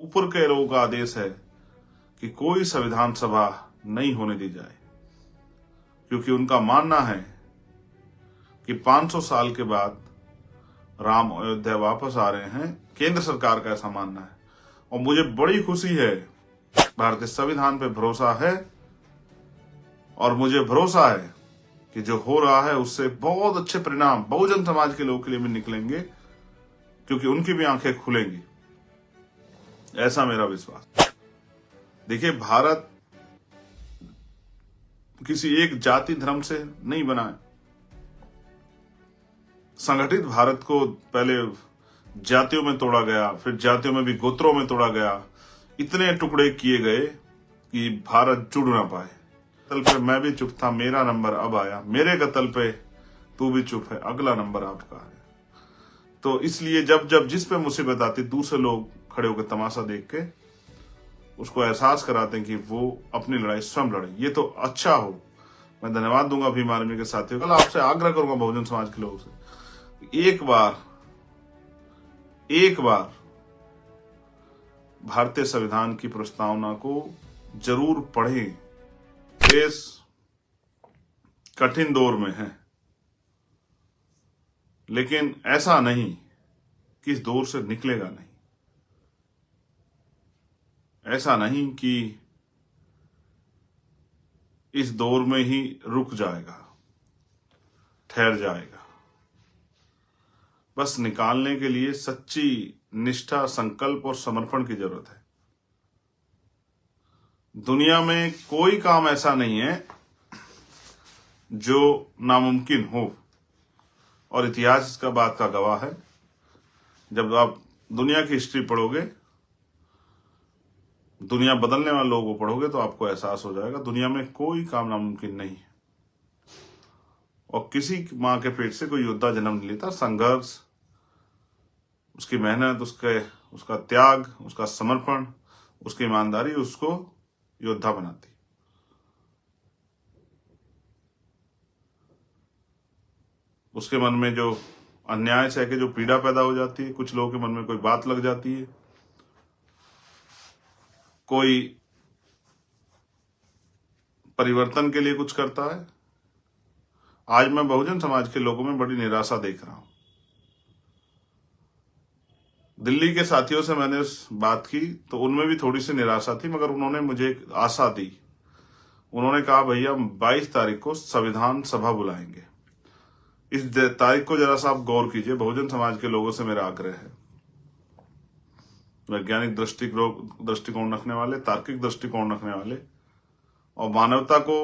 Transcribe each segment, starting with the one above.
ऊपर के लोगों का आदेश है कि कोई संविधान सभा नहीं होने दी जाए, क्योंकि उनका मानना है कि 500 साल के बाद राम अयोध्या वापस आ रहे हैं। केंद्र सरकार का ऐसा मानना है और मुझे बड़ी खुशी है, भारतीय संविधान पे भरोसा है और मुझे भरोसा है कि जो हो रहा है उससे बहुत अच्छे परिणाम बहुजन समाज के लोगों के लिए भी निकलेंगे, क्योंकि उनकी भी आंखें खुलेंगी, ऐसा मेरा विश्वास। देखिए, भारत किसी एक जाति धर्म से नहीं बना है। संगठित भारत को पहले जातियों में तोड़ा गया, फिर जातियों में भी गोत्रों में तोड़ा गया, इतने टुकड़े किए गए कि भारत जुड़ ना पाए। कतल पे मैं भी चुप था, मेरा नंबर अब आया, मेरे कतल पे तू भी चुप है, अगला नंबर आपका है। तो इसलिए जब जब जिस पे मुसीबत आती, दूसरे लोग खड़े होकर तमाशा देख के उसको एहसास कराते हैं कि वो अपनी लड़ाई स्वयं लड़े। ये तो अच्छा हो। मैं धन्यवाद दूंगा भीम आर्मी के साथियों। कल आपसे आग्रह करूंगा बहुजन समाज के लोगों से, एक बार भारतीय संविधान की प्रस्तावना को जरूर पढ़ें। देश कठिन दौर में है, लेकिन ऐसा नहीं कि इस दौर से निकलेगा नहीं, ऐसा नहीं कि इस दौर में ही रुक जाएगा, ठहर जाएगा। बस निकालने के लिए सच्ची निष्ठा, संकल्प और समर्पण की जरूरत है। दुनिया में कोई काम ऐसा नहीं है जो नामुमकिन हो, और इतिहास इसका बात का गवाह है। जब आप दुनिया की हिस्ट्री पढ़ोगे, दुनिया बदलने वाले लोगों को पढ़ोगे, तो आपको एहसास हो जाएगा दुनिया में कोई काम नामुमकिन नहीं है। और किसी मां के पेट से कोई योद्धा जन्म नहीं लेता। संघर्ष, उसकी मेहनत, उसका त्याग, उसका समर्पण, उसकी ईमानदारी उसको योद्धा बनाती। उसके मन में जो अन्याय सह के जो पीड़ा पैदा हो जाती है, कुछ लोगों के मन में कोई बात लग जाती है, कोई परिवर्तन के लिए कुछ करता है। आज मैं बहुजन समाज के लोगों में बड़ी निराशा देख रहा हूं। दिल्ली के साथियों से मैंने बात की तो उनमें भी थोड़ी सी निराशा थी, मगर उन्होंने मुझे एक आशा दी। उन्होंने कहा, भैया 22 तारीख को संविधान सभा बुलाएंगे। इस तारीख को जरा सा आप गौर कीजिए। बहुजन समाज के लोगों से मेरा आग्रह है, वैज्ञानिक दृष्टिकोण रखने वाले, तार्किक दृष्टिकोण रखने वाले और मानवता को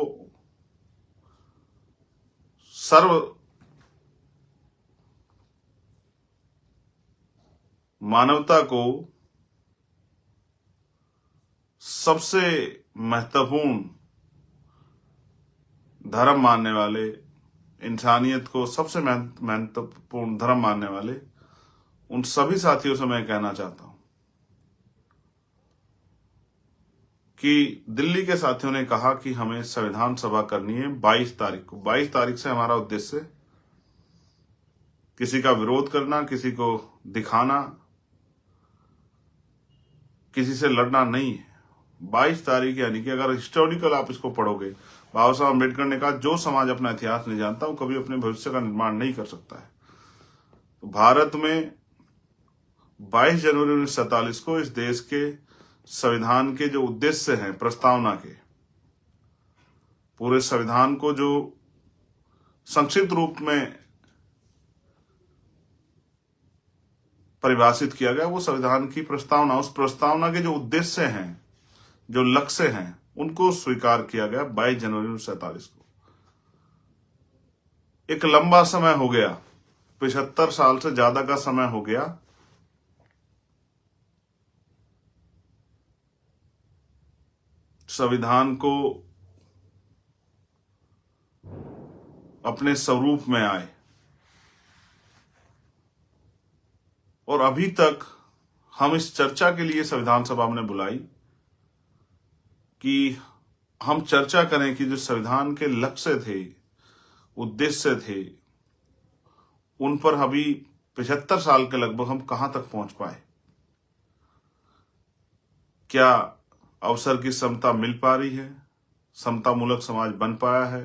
सबसे महत्वपूर्ण धर्म मानने वाले, इंसानियत को सबसे महत्वपूर्ण धर्म मानने वाले उन सभी साथियों से मैं कहना चाहता हूं कि दिल्ली के साथियों ने कहा कि हमें संविधान सभा करनी है 22 तारीख को। 22 तारीख से हमारा उद्देश्य किसी का विरोध करना, किसी को दिखाना, किसी से लड़ना नहीं है। 22 तारीख यानी कि अगर हिस्टोरिकल आप इसको पढ़ोगे, बाबा साहब अम्बेडकर ने कहा, जो समाज अपना इतिहास नहीं जानता वो कभी अपने भविष्य का निर्माण नहीं कर सकता है। तो भारत में 22 जनवरी 1947 को इस देश के संविधान के जो उद्देश्य हैं, प्रस्तावना के, पूरे संविधान को जो संक्षिप्त रूप में परिभाषित किया गया, वो संविधान की प्रस्तावना, उस प्रस्तावना के जो उद्देश्य हैं, जो लक्ष्य हैं, उनको स्वीकार किया गया 22 जनवरी 1947 को। एक लंबा समय हो गया, 75 साल से ज्यादा का समय हो गया संविधान को अपने स्वरूप में आए, और अभी तक हम इस चर्चा के लिए संविधान सभा हमने बुलाई कि हम चर्चा करें कि जो संविधान के लक्ष्य थे, उद्देश्य थे, उन पर अभी 75 साल के लगभग हम कहां तक पहुंच पाए। क्या अवसर की समता मिल पा रही है? समता मूलक समाज बन पाया है?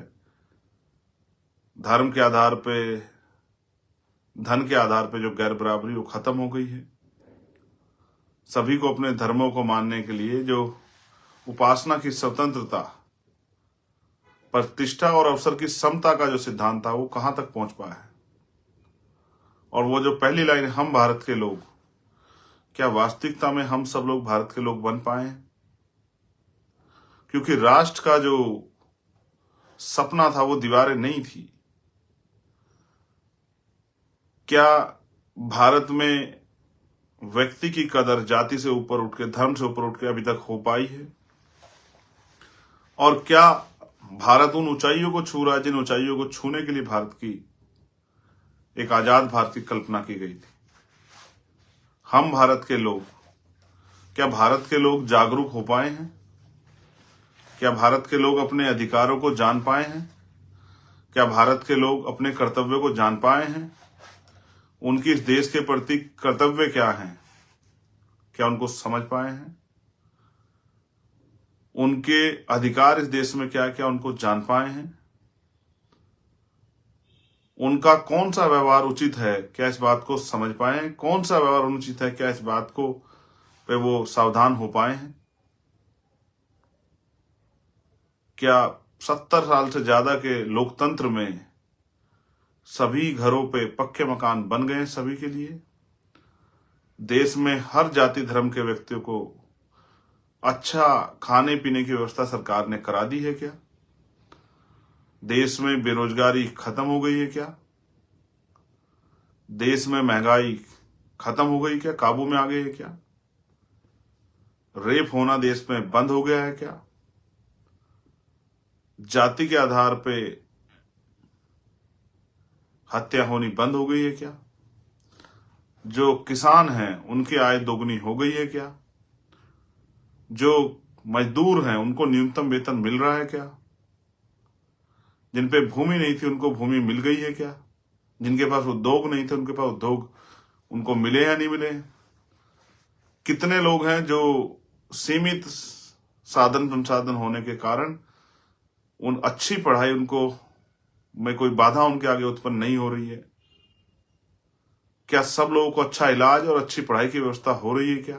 धर्म के आधार पे, धन के आधार पे जो गैर बराबरी वो खत्म हो गई है? सभी को अपने धर्मों को मानने के लिए जो उपासना की स्वतंत्रता, प्रतिष्ठा और अवसर की समता का जो सिद्धांत था वो कहां तक पहुंच पाया है? और वो जो पहली लाइन, हम भारत के लोग, क्या वास्तविकता में हम सब लोग भारत के लोग बन पाए हैं? क्योंकि राष्ट्र का जो सपना था वो दीवारें नहीं थी। क्या भारत में व्यक्ति की कदर जाति से ऊपर उठ के, धर्म से ऊपर उठ के अभी तक हो पाई है? और क्या भारत उन ऊंचाइयों को छू रहा है जिन ऊंचाइयों को छूने के लिए भारत की एक आजाद भारत की कल्पना की गई थी? हम भारत के लोग, क्या भारत के लोग जागरूक हो पाए हैं? क्या भारत के लोग अपने अधिकारों को जान पाए हैं? क्या भारत के लोग अपने कर्तव्यों को जान पाए हैं? उनकी इस देश के प्रति कर्तव्य क्या हैं, क्या उनको समझ पाए हैं? उनके अधिकार इस देश में क्या क्या उनको जान पाए हैं? उनका कौन सा व्यवहार उचित है, क्या इस बात को समझ पाए हैं? कौन सा व्यवहार अनुचित है, क्या इस बात को पे वो सावधान हो पाए हैं? क्या 70 साल से ज्यादा के लोकतंत्र में सभी घरों पे पक्के मकान बन गए सभी के लिए? देश में हर जाति धर्म के व्यक्तियों को अच्छा खाने पीने की व्यवस्था सरकार ने करा दी है क्या? देश में बेरोजगारी खत्म हो गई है क्या? देश में महंगाई खत्म हो गई क्या, काबू में आ गई है क्या? रेप होना देश में बंद हो गया है क्या? जाति के आधार पे हत्या होनी बंद हो गई है क्या? जो किसान हैं उनकी आय दोगुनी हो गई है क्या? जो मजदूर हैं उनको न्यूनतम वेतन मिल रहा है क्या? जिन पे भूमि नहीं थी उनको भूमि मिल गई है क्या? जिनके पास उद्योग नहीं थे उनके पास उद्योग उनको मिले या नहीं मिले? कितने लोग हैं जो सीमित साधन संसाधन होने के कारण उन अच्छी पढ़ाई उनको में कोई बाधा उनके आगे उत्पन्न नहीं हो रही है? क्या सब लोगों को अच्छा इलाज और अच्छी पढ़ाई की व्यवस्था हो रही है क्या?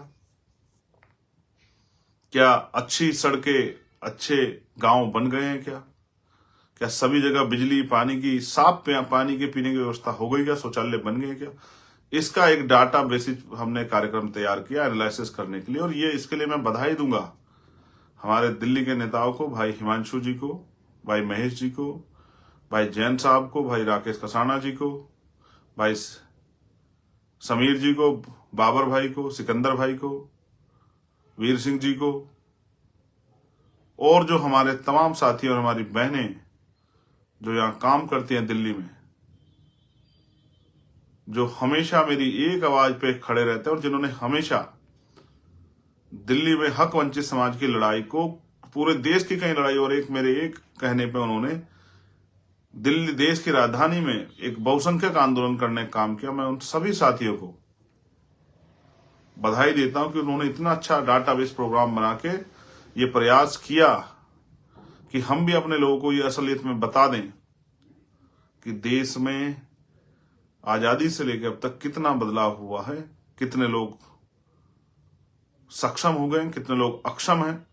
क्या अच्छी सड़कें, अच्छे गांव बन गए हैं क्या? क्या सभी जगह बिजली, पानी की, साफ पानी के पीने की व्यवस्था हो गई क्या? शौचालय बन गए क्या? इसका एक डाटा बेसिस हमने कार्यक्रम तैयार किया एनालिसिस करने के लिए, और ये इसके लिए मैं बधाई दूंगा हमारे दिल्ली के नेताओं को, भाई हिमांशु जी को, भाई महेश जी को, भाई जैन साहब को, भाई राकेश कसाना जी को, भाई समीर जी को, बाबर भाई को, सिकंदर भाई को, वीर सिंह जी को, और जो हमारे तमाम साथी और हमारी बहनें जो यहाँ काम करती हैं दिल्ली में, जो हमेशा मेरी एक आवाज पे खड़े रहते हैं और जिन्होंने हमेशा दिल्ली में हक वंचित समाज की लड़ाई को, पूरे देश की कई लड़ाई, और एक मेरे एक कहने पे उन्होंने दिल्ली देश की राजधानी में एक बहुसंख्यक आंदोलन करने का काम किया। मैं उन सभी साथियों को बधाई देता हूं कि उन्होंने इतना अच्छा डाटाबेस प्रोग्राम बना के ये प्रयास किया कि हम भी अपने लोगों को ये असलियत में बता दें कि देश में आजादी से लेकर अब तक कितना बदलाव हुआ है, कितने लोग सक्षम हो गए, कितने लोग अक्षम हैं,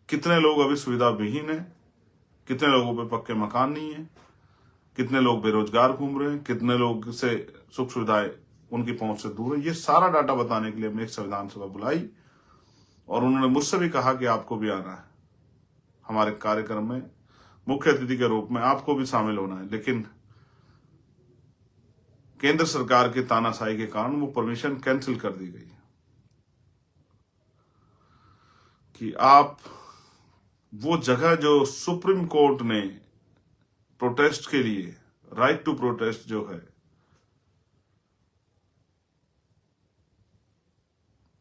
कितने लोग अभी सुविधा विहीन हैं, कितने लोगों पे पक्के मकान नहीं है, कितने लोग बेरोजगार घूम रहे हैं, कितने लोग से सुख सुविधाएं उनकी पहुंच से दूर है। ये सारा डाटा बताने के लिए हमने एक संविधान सभा बुलाई और उन्होंने मुझसे भी कहा कि आपको भी आना है हमारे कार्यक्रम में, मुख्य अतिथि के रूप में आपको भी शामिल होना है। लेकिन केंद्र सरकार के तानाशाही के कारण वो परमिशन कैंसिल कर दी गई कि आप वो जगह जो सुप्रीम कोर्ट ने प्रोटेस्ट के लिए, राइट टू प्रोटेस्ट जो है,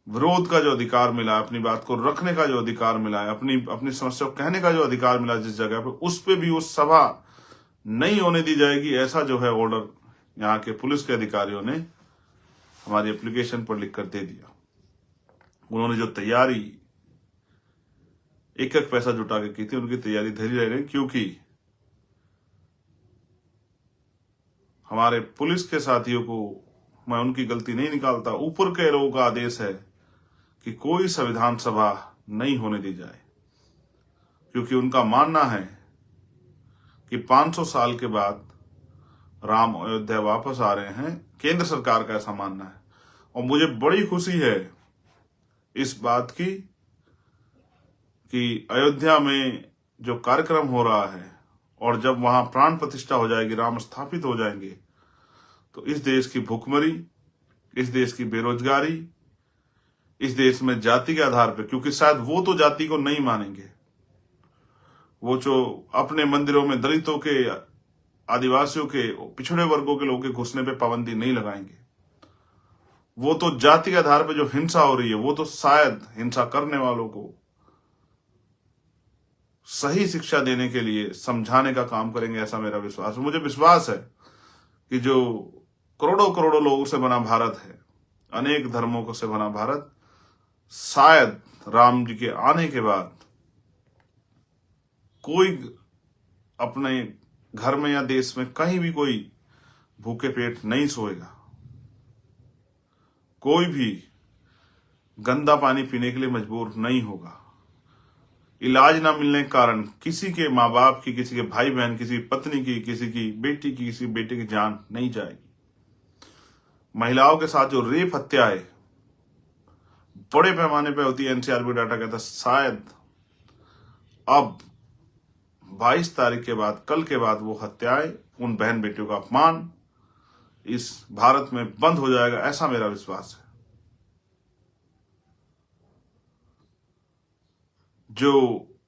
विरोध का जो अधिकार मिला है, अपनी बात को रखने का जो अधिकार मिला है, अपनी समस्या को कहने का जो अधिकार मिला जिस जगह पे, उस पे भी वो सभा नहीं होने दी जाएगी, ऐसा जो है ऑर्डर यहाँ के पुलिस के अधिकारियों ने हमारी एप्लीकेशन पर लिखकर दे दिया। उन्होंने जो तैयारी एक एक पैसा जुटा के की थी, उनकी तैयारी धरी रह गई, क्योंकि हमारे पुलिस के साथियों को मैं उनकी गलती नहीं निकालता। ऊपर के लोगों का आदेश है कि कोई संविधान सभा नहीं होने दी जाए, क्योंकि उनका मानना है कि 500 साल के बाद राम अयोध्या वापस आ रहे हैं। केंद्र सरकार का ऐसा मानना है, और मुझे बड़ी खुशी है इस बात की कि अयोध्या में जो कार्यक्रम हो रहा है और जब वहां प्राण प्रतिष्ठा हो जाएगी, राम स्थापित हो जाएंगे, तो इस देश की भुखमरी, इस देश की बेरोजगारी, इस देश में जाति के आधार पर, क्योंकि शायद वो तो जाति को नहीं मानेंगे, वो जो अपने मंदिरों में दलितों के, आदिवासियों के, पिछड़े वर्गों के लोगों के घुसने पे पाबंदी नहीं लगाएंगे, वो तो जाति के आधार पर जो हिंसा हो रही है, वो तो शायद हिंसा करने वालों को सही शिक्षा देने के लिए समझाने का काम करेंगे, ऐसा मेरा विश्वास है। मुझे विश्वास है कि जो करोड़ों करोड़ों लोगों से बना भारत है, अनेक धर्मों को से बना भारत, शायद राम जी के आने के बाद कोई अपने घर में या देश में कहीं भी कोई भूखे पेट नहीं सोएगा, कोई भी गंदा पानी पीने के लिए मजबूर नहीं होगा, इलाज ना मिलने के कारण किसी के माँ बाप की, किसी के भाई बहन, किसी पत्नी की, किसी की बेटी की, किसी बेटे की जान नहीं जाएगी। महिलाओं के साथ जो रेप हत्याएं बड़े पैमाने पे होती है, एनसीआरबी डाटा कहता है शायद अब 22 तारीख के बाद, कल के बाद, वो हत्याएं, उन बहन बेटियों का अपमान इस भारत में बंद हो जाएगा, ऐसा मेरा विश्वास है। जो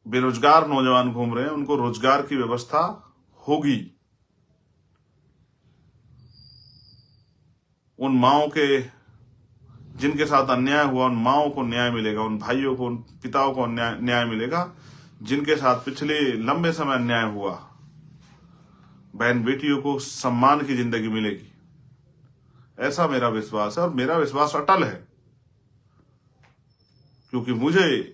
बेरोजगार नौजवान घूम रहे हैं, उनको रोजगार की व्यवस्था होगी। उन माओं के, जिनके साथ अन्याय हुआ, उन माओं को न्याय मिलेगा, उन भाइयों को, उन पिताओं को न्याय मिलेगा, जिनके साथ पिछले लंबे समय अन्याय हुआ। बहन बेटियों को सम्मान की जिंदगी मिलेगी, ऐसा मेरा विश्वास है। और मेरा विश्वास अटल है, क्योंकि मुझे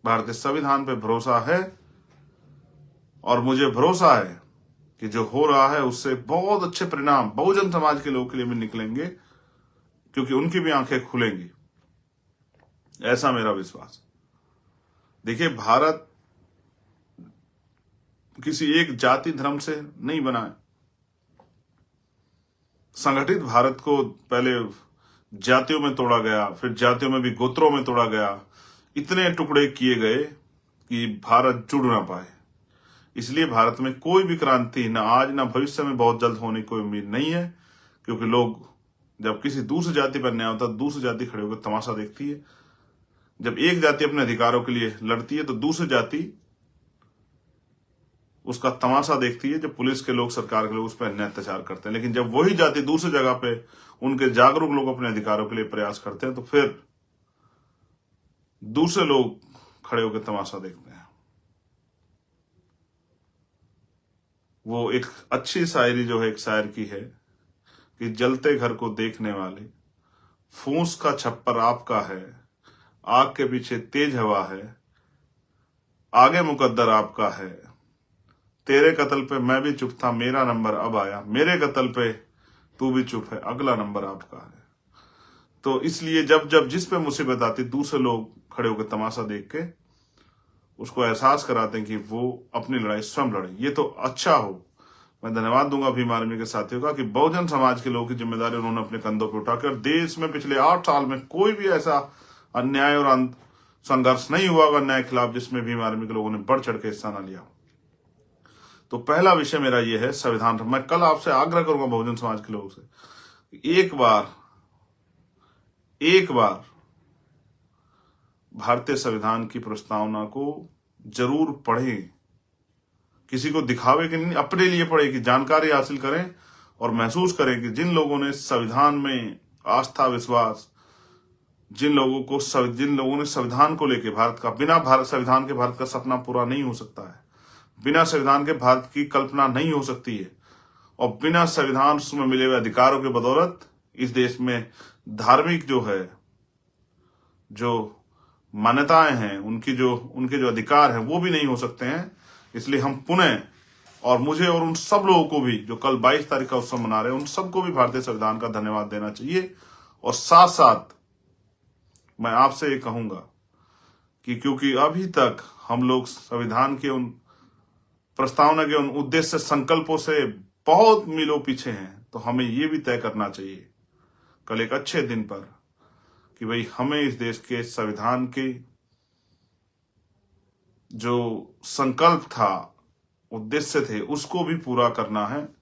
भारतीय संविधान पे भरोसा है, और मुझे भरोसा है कि जो हो रहा है उससे बहुत अच्छे परिणाम बहुजन समाज के लोगों के लिए भी निकलेंगे, क्योंकि उनकी भी आंखें खुलेंगी, ऐसा मेरा विश्वास। देखिए, भारत किसी एक जाति धर्म से नहीं बना है। संगठित भारत को पहले जातियों में तोड़ा गया, फिर जातियों में भी गोत्रों में तोड़ा गया, इतने टुकड़े किए गए कि भारत जुड़ ना पाए। इसलिए भारत में कोई भी क्रांति न आज न भविष्य में बहुत जल्द होने की कोई उम्मीद नहीं है, क्योंकि लोग, जब किसी दूसरी जाति पर अन्याय होता है, दूसरी जाति खड़े होकर तमाशा देखती है। जब एक जाति अपने अधिकारों के लिए लड़ती है, तो दूसरी जाति उसका तमाशा देखती है, जब पुलिस के लोग, सरकार के लोग उस पर अन्याय अत्याचार करते हैं। लेकिन जब वही जाति दूसरी जगह पे उनके जागरूक लोग अपने अधिकारों के लिए प्रयास करते हैं, तो फिर दूसरे लोग खड़े होकर तमाशा देखते हैं। वो एक अच्छी शायरी जो है, एक शायर की है कि जलते घर को देखने वाले, फूंस का छप्पर आपका है, आग के पीछे तेज हवा है, आगे मुकद्दर आपका है, तेरे कत्ल पे मैं भी चुप था, मेरा नंबर अब आया, मेरे कत्ल पे तू भी चुप है, अगला नंबर आपका है। तो इसलिए जब जब जिस पे मुसीबत आती, दूसरे लोग खड़े होकर तमाशा देख के उसको एहसास कराते हैं कि वो अपनी लड़ाई स्वयं लड़े। ये तो अच्छा हो। मैं धन्यवाद दूंगा भीम आर्मी के साथियों का कि बहुजन समाज के लोगों की जिम्मेदारी उन्होंने अपने कंधों पर उठाकर, देश में पिछले 8 साल में कोई भी ऐसा अन्याय और संघर्ष नहीं हुआ अन्याय के खिलाफ जिसमें भीम आर्मी के लोगों ने बढ़ चढ़ के हिस्सा न लिया। तो पहला विषय मेरा यह है, संविधान। मैं कल आपसे आग्रह करूंगा बहुजन समाज के लोगों से, एक बार भारतीय संविधान की प्रस्तावना को जरूर पढ़ें। किसी को दिखावे के नहीं, अपने लिए पढ़ें, कि जानकारी हासिल करें और महसूस करें कि जिन लोगों ने संविधान में आस्था, विश्वास, जिन लोगों ने संविधान को लेकर भारत का, बिना भारत संविधान के भारत का सपना पूरा नहीं हो सकता है, बिना संविधान के भारत की कल्पना नहीं हो सकती है, और बिना संविधान में मिले हुए अधिकारों के बदौलत इस देश में धार्मिक जो है जो मान्यताएं हैं, उनके जो अधिकार हैं वो भी नहीं हो सकते हैं। इसलिए हम पुनः, और मुझे और उन सब लोगों को भी जो कल 22 तारीख का उत्सव मना रहे हैं, उन सबको भी भारतीय संविधान का धन्यवाद देना चाहिए। और साथ साथ मैं आपसे ये कहूंगा कि क्योंकि अभी तक हम लोग संविधान के उन प्रस्तावना के उन उद्देश्य संकल्पों से बहुत मीलों पीछे हैं, तो हमें ये भी तय करना चाहिए कल एक अच्छे दिन पर कि भाई हमें इस देश के संविधान के जो संकल्प था, उद्देश्य थे, उसको भी पूरा करना है।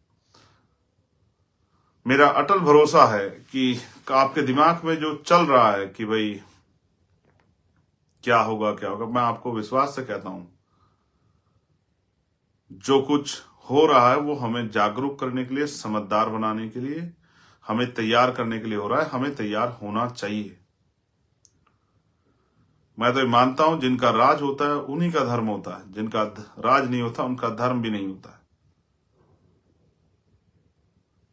मेरा अटल भरोसा है कि आपके दिमाग में जो चल रहा है कि भाई क्या होगा क्या होगा, मैं आपको विश्वास से कहता हूं जो कुछ हो रहा है वो हमें जागरूक करने के लिए, समझदार बनाने के लिए, हमें तैयार करने के लिए हो रहा है। हमें तैयार होना चाहिए। मैं तो ये मानता हूं जिनका राज होता है उन्हीं का धर्म होता है, जिनका राज नहीं होता उनका धर्म भी नहीं होता है।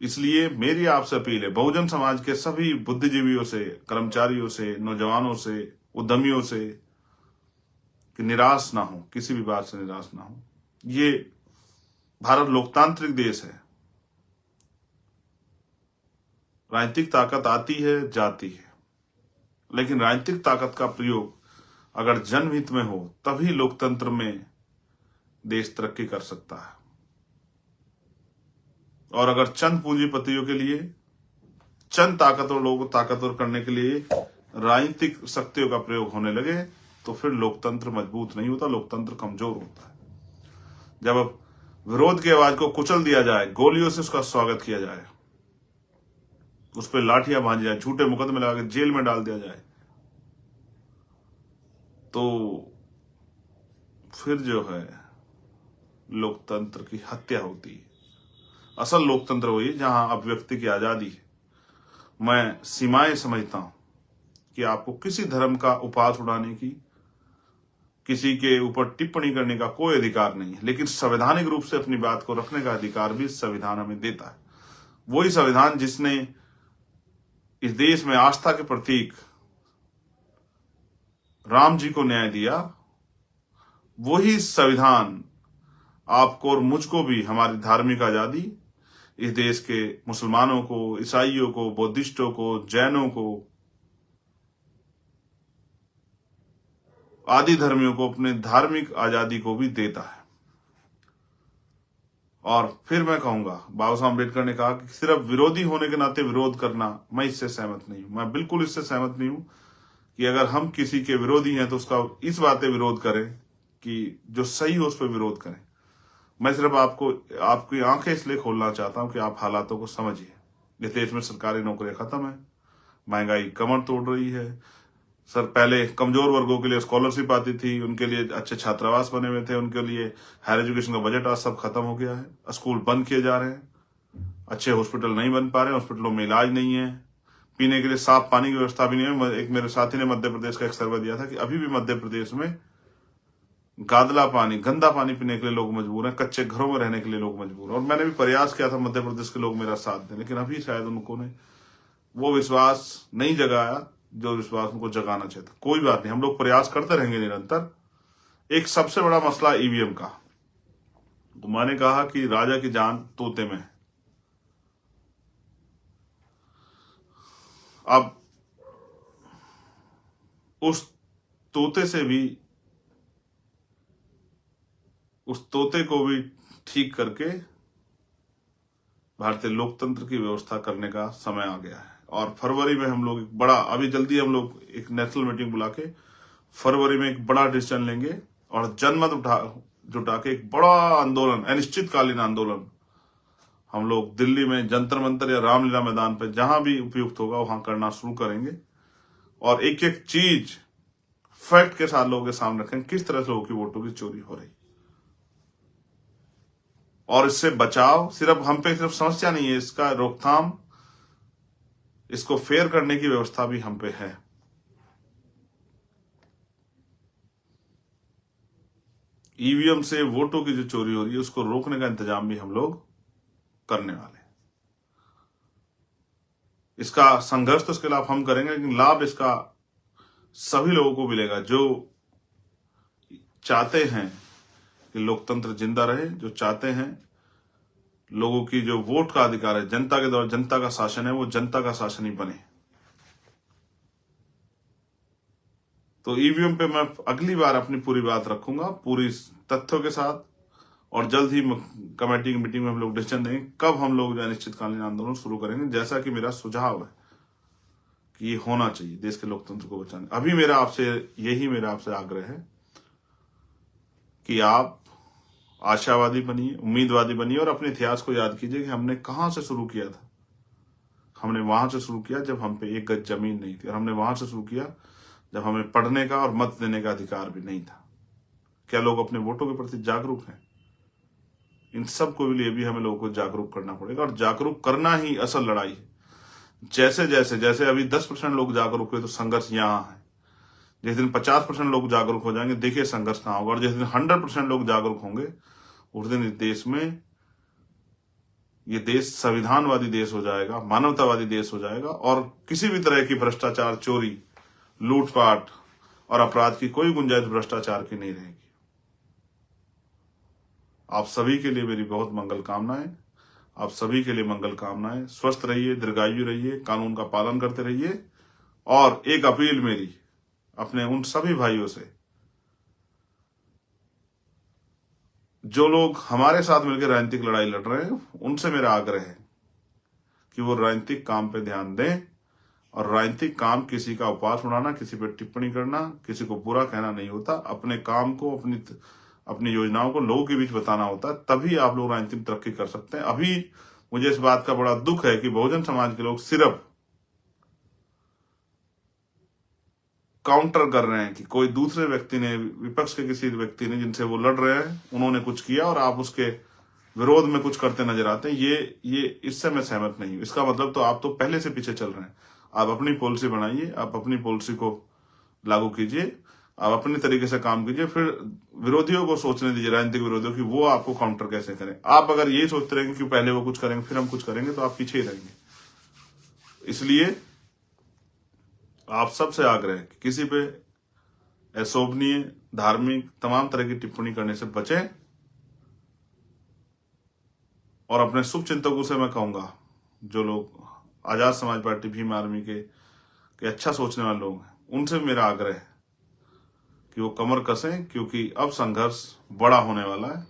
इसलिए मेरी आपसे अपील है बहुजन समाज के सभी बुद्धिजीवियों से, कर्मचारियों से, नौजवानों से, उद्यमियों से कि निराश ना हो, किसी भी बात से निराश ना हो। ये भारत लोकतांत्रिक देश है। राजनीतिक ताकत आती है, जाती है, लेकिन राजनीतिक ताकत का प्रयोग अगर जनहित में हो तभी लोकतंत्र में देश तरक्की कर सकता है। और अगर चंद पूंजीपतियों के लिए, चंद ताकतवर लोगों को ताकतवर करने के लिए राजनीतिक शक्तियों का प्रयोग होने लगे तो फिर लोकतंत्र मजबूत नहीं होता, लोकतंत्र कमजोर होता है। जब अब विरोध की आवाज को कुचल दिया जाए, गोलियों से उसका स्वागत किया जाए, उस पर लाठियां बांधी जाए, झूठे मुकदमे लगा के जेल में डाल दिया जाए, तो फिर जो है लोकतंत्र की हत्या होती है। असल लोकतंत्र वही जहां अभिव्यक्ति की आजादी है। मैं सीमाएं समझता हूं कि आपको किसी धर्म का उपहास उड़ाने की, किसी के ऊपर टिप्पणी करने का कोई अधिकार नहीं है, लेकिन संवैधानिक रूप से अपनी बात को रखने का अधिकार भी संविधान हमें देता है। वही संविधान जिसने इस देश में आस्था के प्रतीक राम जी को न्याय दिया, वही संविधान आपको और मुझको भी हमारी धार्मिक आजादी, इस देश के मुसलमानों को, ईसाइयों को, बौद्धिस्टों को, जैनों को, आदि धर्मियों को अपने धार्मिक आजादी को भी देता है। और फिर मैं कहूंगा, बाबा साहब अम्बेडकर ने कहा कि सिर्फ विरोधी होने के नाते विरोध करना, मैं इससे सहमत नहीं हूं। मैं बिल्कुल इससे सहमत नहीं हूं कि अगर हम किसी के विरोधी हैं तो उसका इस बातें विरोध करें कि जो सही हो उस पर विरोध करें। मैं सिर्फ आपकी आंखें इसलिए खोलना चाहता हूं कि आप हालातों को समझिए। इस देश में सरकारी नौकरियां खत्म है, महंगाई कमर तोड़ रही है। सर, पहले कमजोर वर्गों के लिए स्कॉलरशिप आती थी, उनके लिए अच्छे छात्रावास बने हुए थे, उनके लिए हायर एजुकेशन का बजट आज सब खत्म हो गया है। स्कूल बंद किए जा रहे हैं, अच्छे हॉस्पिटल नहीं बन पा रहे, हॉस्पिटलों में इलाज नहीं है, पीने के लिए साफ पानी की व्यवस्था भी नहीं है। एक मेरे साथी ने मध्य प्रदेश का एक सर्वे दिया था कि अभी भी मध्य प्रदेश में गादला पानी, गंदा पानी पीने के लिए लोग मजबूर हैं, कच्चे घरों में रहने के लिए लोग मजबूर हैं। और मैंने भी प्रयास किया था मध्य प्रदेश के लोग मेरा साथ दें, लेकिन अभी शायद उनको ने वो विश्वास नहीं जगाया जो विश्वास उनको जगाना चाहिए था। कोई बात नहीं, हम लोग प्रयास करते रहेंगे निरंतर। एक सबसे बड़ा मसला ईवीएम का, तो मैंने कहा कि राजा की जान तोते में है। अब उस तोते को भी ठीक करके भारतीय लोकतंत्र की व्यवस्था करने का समय आ गया है। और फरवरी में हम लोग एक बड़ा, अभी जल्दी हम लोग एक नेशनल मीटिंग बुला के फरवरी में एक बड़ा डिसीजन लेंगे और जनमत जुटा के एक बड़ा आंदोलन, अनिश्चितकालीन आंदोलन हम लोग दिल्ली में जंतर मंतर या रामलीला मैदान पर जहां भी उपयुक्त होगा वहां करना शुरू करेंगे। और एक एक चीज फैक्ट के साथ लोगों के सामने रखें किस तरह से लोगों की वोटों की चोरी हो रही, और इससे बचाव सिर्फ हम पे सिर्फ समस्या नहीं है, इसका रोकथाम, इसको फेयर करने की व्यवस्था भी हम पे है। ईवीएम से वोटों की जो चोरी हो रही है उसको रोकने का इंतजाम भी हम लोग करने वाले हैं। इसका संघर्ष तो इसके खिलाफ हम करेंगे, लेकिन लाभ इसका सभी लोगों को मिलेगा जो चाहते हैं कि लोकतंत्र जिंदा रहे, जो चाहते हैं लोगों की जो वोट का अधिकार है, जनता के द्वारा जनता का शासन है, वो जनता का शासन ही बने। तो ईवीएम पे मैं अगली बार अपनी पूरी बात रखूंगा, पूरी तथ्यों के साथ, और जल्द ही कमेटी की मीटिंग में हम लोग डिसीजन देंगे कब हम लोग जो अनिश्चितकालीन आंदोलन शुरू करेंगे, जैसा कि मेरा सुझाव है कि ये होना चाहिए देश के लोकतंत्र को बचाने। अभी मेरा आपसे आग्रह है कि आप आशावादी बनिए, उम्मीदवादी बनिए और अपने इतिहास को याद कीजिए कि हमने कहां से शुरू किया था। हमने वहां से शुरू किया जब हम पे एक गज जमीन नहीं थी, और हमने वहां से शुरू किया जब हमें पढ़ने का और मत देने का अधिकार भी नहीं था। क्या लोग अपने वोटों के प्रति जागरूक हैं? इन सब को लिए भी हमें लोगों को जागरूक करना पड़ेगा, और जागरूक करना ही असल लड़ाई है। जैसे अभी 10% लोग जागरूक हुए तो संघर्ष यहाँ है। जिस दिन 50% लोग जागरूक हो जाएंगे, देखिए संघर्ष कहाँ होगा। और जिस दिन 100% लोग जागरूक होंगे, उस दिन इस देश में, ये देश संविधानवादी देश हो जाएगा, मानवतावादी देश हो जाएगा, और किसी भी तरह की भ्रष्टाचार, चोरी, लूटपाट और अपराध की कोई गुंजाइश भ्रष्टाचार की नहीं रहेगी। आप सभी के लिए मेरी बहुत मंगल कामनाएं। आप सभी के लिए मंगल कामनाएं। स्वस्थ रहिए, दीर्घायु रहिए, कानून का पालन करते रहिए। और एक अपील मेरी अपने उन सभी भाइयों से जो लोग हमारे साथ मिलकर राजनीतिक लड़ाई लड़ रहे हैं, उनसे मेरा आग्रह है कि वो राजनीतिक काम पे ध्यान दें। और राजनीतिक काम किसी का उपहास उड़ाना, किसी पे टिप्पणी करना, किसी को बुरा कहना नहीं होता। अपने काम को, अपनी योजनाओं को लोगों के बीच बताना होता है, तभी आप लोग राजनीतिक तरक्की कर सकते हैं। अभी मुझे इस बात का बड़ा दुख है कि बहुजन समाज के लोग सिर्फ काउंटर कर रहे हैं कि कोई दूसरे व्यक्ति ने, विपक्ष के किसी व्यक्ति ने जिनसे वो लड़ रहे हैं, उन्होंने कुछ किया और आप उसके विरोध में कुछ करते नजर आते हैं। ये इससे मैं सहमत नहीं हूं। इसका मतलब तो आप तो पहले से पीछे चल रहे हैं। आप अपनी पॉलिसी बनाइए, आप अपनी पॉलिसी को लागू कीजिए, आप अपने तरीके से काम कीजिए, फिर विरोधियों को सोचने दीजिए, राजनीतिक विरोधियों की, वो आपको काउंटर कैसे करें। आप अगर यही सोचते रहेंगे कि पहले वो कुछ करेंगे फिर हम कुछ करेंगे, तो आप पीछे ही रहेंगे। इसलिए आप सबसे आग्रह है कि किसी पे अशोभनीय, धार्मिक, तमाम तरह की टिप्पणी करने से बचें। और अपने शुभ चिंतकों से मैं कहूंगा, जो लोग आजाद समाज पार्टी, भीम आर्मी के अच्छा सोचने वाले लोग हैं, उनसे मेरा आग्रह है कि वो कमर कसें, क्योंकि अब संघर्ष बड़ा होने वाला है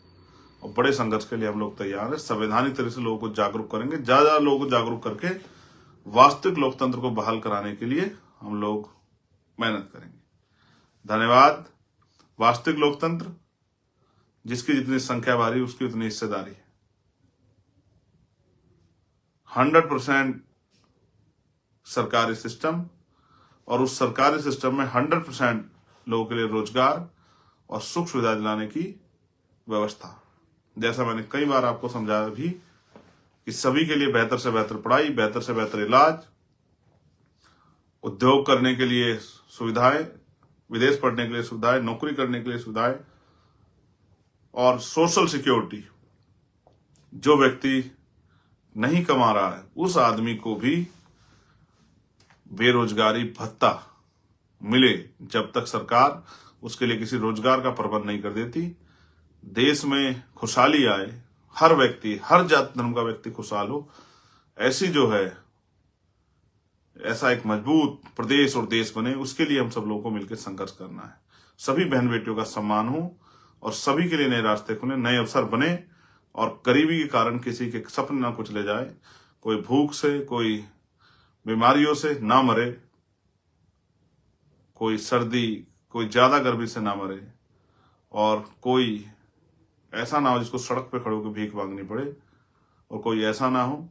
और बड़े संघर्ष के लिए हम लोग तैयार हैं। संवैधानिक तरह से लोगों को जागरूक करेंगे, ज्यादा लोगों को जागरूक करके वास्तविक लोकतंत्र को बहाल कराने के लिए हम लोग मेहनत करेंगे। धन्यवाद। वास्तविक लोकतंत्र, जिसकी जितनी संख्या भारी उसकी उतनी हिस्सेदारी है। 100% सरकारी सिस्टम, और उस सरकारी सिस्टम में 100% लोगों के लिए रोजगार और सुख सुविधा दिलाने की व्यवस्था। जैसा मैंने कई बार आपको समझाया भी कि सभी के लिए बेहतर से बेहतर पढ़ाई, बेहतर से बेहतर इलाज, उद्योग करने के लिए सुविधाएं, विदेश पढ़ने के लिए सुविधाएं, नौकरी करने के लिए सुविधाएं, और सोशल सिक्योरिटी। जो व्यक्ति नहीं कमा रहा है उस आदमी को भी बेरोजगारी भत्ता मिले, जब तक सरकार उसके लिए किसी रोजगार का प्रबंध नहीं कर देती। देश में खुशहाली आए, हर व्यक्ति, हर जाति धर्म का व्यक्ति खुशहाल हो, ऐसी जो है, ऐसा एक मजबूत प्रदेश और देश बने, उसके लिए हम सब लोगों को मिलकर संघर्ष करना है। सभी बहन बेटियों का सम्मान हो और सभी के लिए नए रास्ते खुले, नए अवसर बने, और गरीबी के कारण किसी के सपने ना कुचले जाए, कोई भूख से, कोई बीमारियों से ना मरे, कोई सर्दी, कोई ज्यादा गर्मी से ना मरे, और कोई ऐसा ना हो जिसको सड़क पे खड़े होकर भीख मांगनी पड़े, और कोई ऐसा ना हो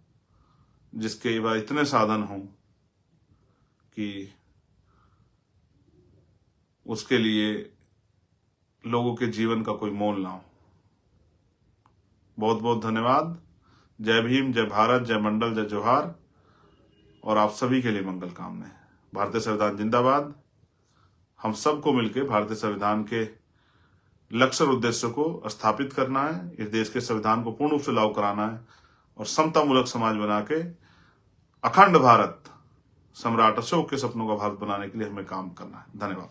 जिसके पास इतने साधन हों कि उसके लिए लोगों के जीवन का कोई मोल ना हो। बहुत बहुत धन्यवाद। जय भीम, जय भारत, जय मंडल, जय जोहार, और आप सभी के लिए मंगल कामनाएं। भारतीय संविधान जिंदाबाद। हम सबको मिलकर भारतीय संविधान के लक्ष्य और उद्देश्य को स्थापित करना है, इस देश के संविधान को पूर्ण रूप से लागू कराना है, और समतामूलक समाज बना के अखंड भारत सम्राट अशोक के सपनों का भारत बनाने के लिए हमें काम करना है। धन्यवाद।